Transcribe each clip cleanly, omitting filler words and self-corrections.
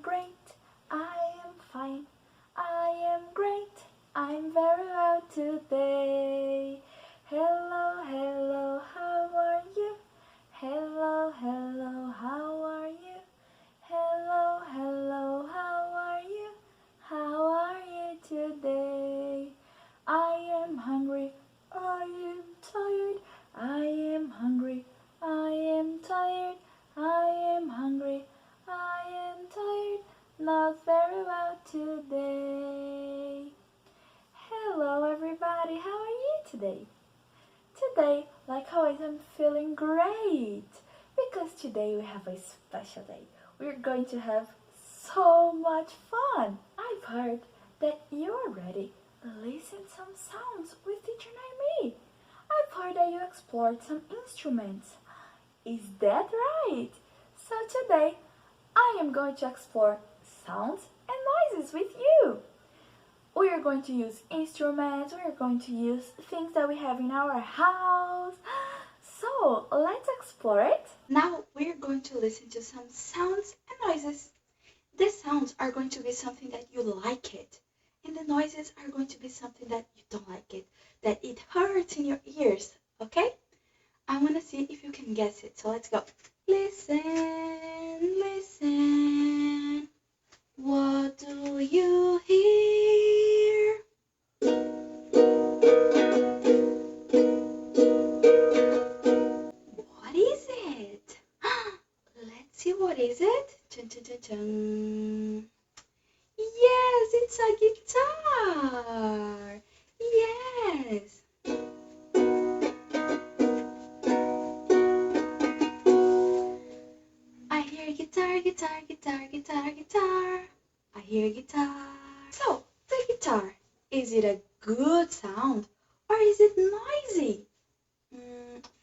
great, I am fine, I am great, I'm very well today. Hello, hello, how are you? Hello, hello, how are you? Hello, hello, how are you? How are you today? I am hungry, I am tired, I am hungry, I am tired, I am hungry, I am tired, not very well today. Hello everybody, how are you today? Today, like always, I'm feeling great because today we have a special day. We're going to have so much fun. I've heard that you're ready. Listen some sounds with teacher Naomi. I've heard that you explored some instruments. Is that right? So today, I am going to explore sounds and noises with you. We are going to use instruments, we are going to use things that we have in our house. So, let's explore it. Now we are going to listen to some sounds and noises. The sounds are going to be something that you like it. And the noises are going to be something that you don't like it, that it hurts in your ears, okay? I want to see if you can guess it, so let's go. Listen, listen, what do you hear? What is it? Let's see, what is it? Dun, dun, dun, dun. Yes, it's a guitar. Yes. I hear guitar, guitar, guitar, guitar, guitar. I hear guitar. So, the guitar, is it a good sound or is it noisy?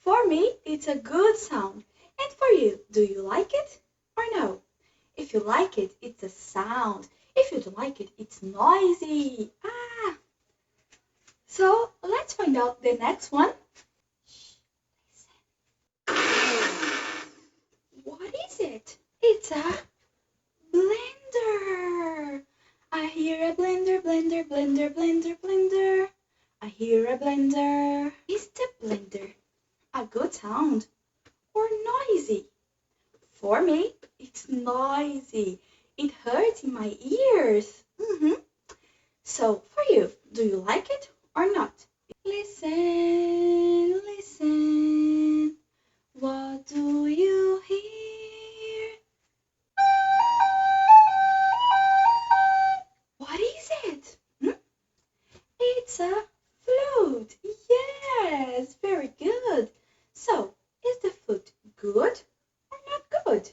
For me, it's a good sound. And for you, do you like it or no? If you like it, it's a sound. If you don't like it, it's noisy. So let's find out the next one. Listen. What is it? It's a blender. I hear a blender, blender, blender, blender, blender. I hear a blender. Is the blender a good sound or noisy? For me, it's noisy. It hurts in my ears. So, for you, do you like it or not? Listen, listen. What do you hear? What is it? It's a flute. Yes, very good. So, is the flute good or not good?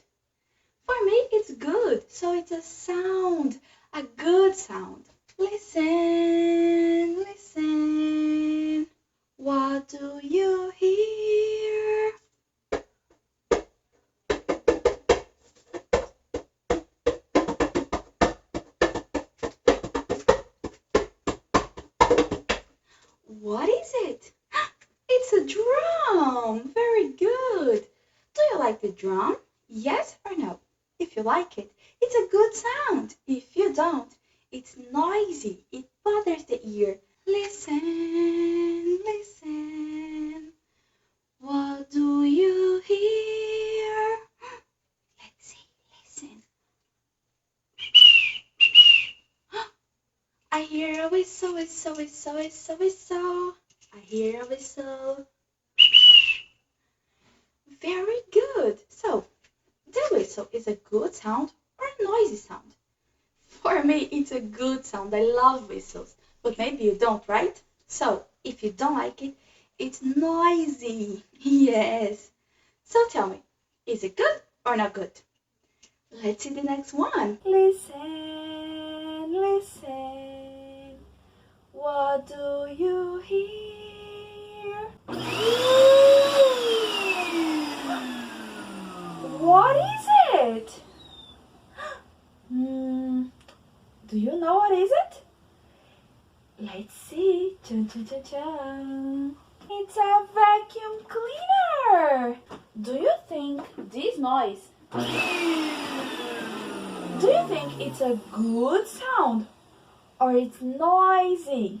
For me, it's good. So it's a sound, a good sound. Listen, listen. What do you hear? What is it? It's a drum. Very good. Do you like the drum? Yes or no? If you like it, it's a good sound. If you don't, it's noisy. It bothers the ear. Listen, listen. What do you hear? Let's see, listen. I hear a whistle, whistle, whistle, whistle, whistle. I hear a whistle. Very good. So, the whistle is a good sound or a noisy sound? For me, it's a good sound. I love whistles. But maybe you don't, right? So, if you don't like it, it's noisy. Yes. So tell me, is it good or not good? Let's see the next one. Listen, listen. What do you hear? What is it? Do you know what is it? Let's see. Chun, chun, chun, chun. It's a vacuum cleaner. Do you think this noise, Do you think it's a good sound or it's noisy?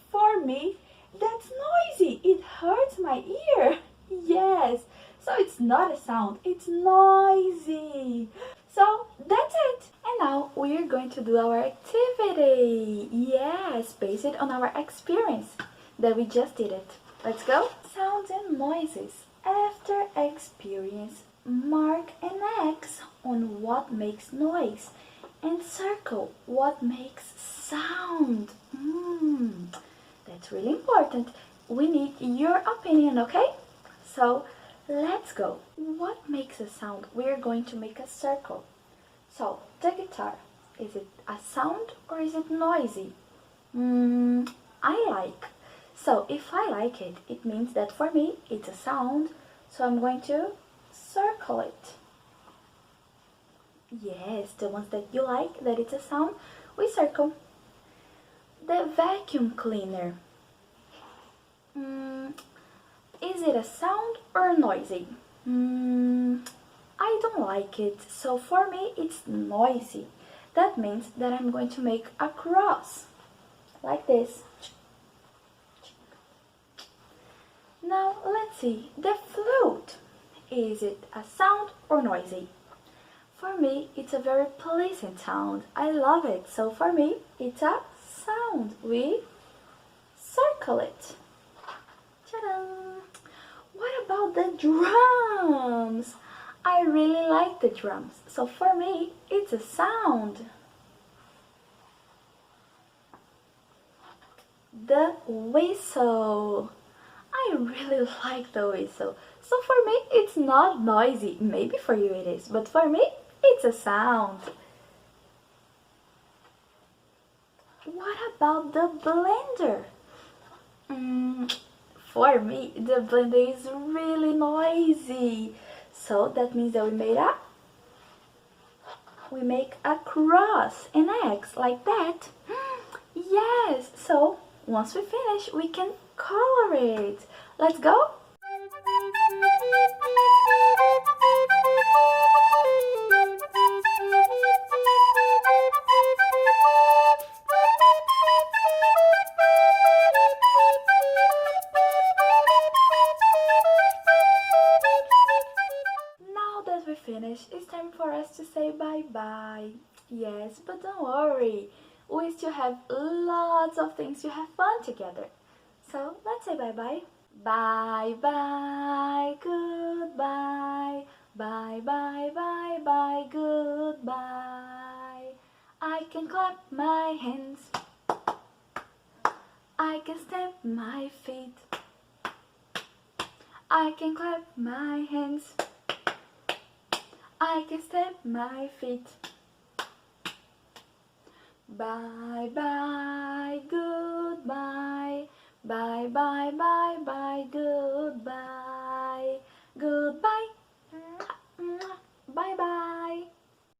For me, that's noisy. It hurts my ear. Yes, so it's not a sound, it's noisy. So that's it. And now we are going to do our activity. Yes, based on our experience that we just did it. Let's go. Sounds and noises. After experience, mark an X on what makes noise and circle what makes sound. That's really important. We need your opinion, okay? So let's go. What makes a sound? We're going to make a circle. So the guitar, is it a sound or is it noisy? I like. So if I like it, it means that for me it's a sound. So I'm going to circle it. Yes, the ones that you like, that it's a sound, we circle. The vacuum cleaner. Is it a sound or noisy? I don't like it, so for me it's noisy. That means that I'm going to make a cross, like this. Now let's see, the flute. Is it a sound or noisy? For me, it's a very pleasant sound. I love it, so for me, it's a sound. We circle it. Ta-da! What about the drums? I really like the drums, so for me, it's a sound. The whistle. I really like the whistle, so for me, it's not noisy. Maybe for you it is, but for me, it's a sound. What about the blender? For me, the blender is really noisy. So that means that we make a cross, an X, like that. Yes, so once we finish, we can color it. Let's go. Finish, it's time for us to say bye-bye. Yes, but don't worry, we still have lots of things to have fun together. So let's say bye-bye. Bye-bye, goodbye. Bye-bye, bye-bye, goodbye. I can clap my hands, I can stamp my feet, I can clap my hands, I can stamp my feet. Bye bye, goodbye. Bye bye, bye bye.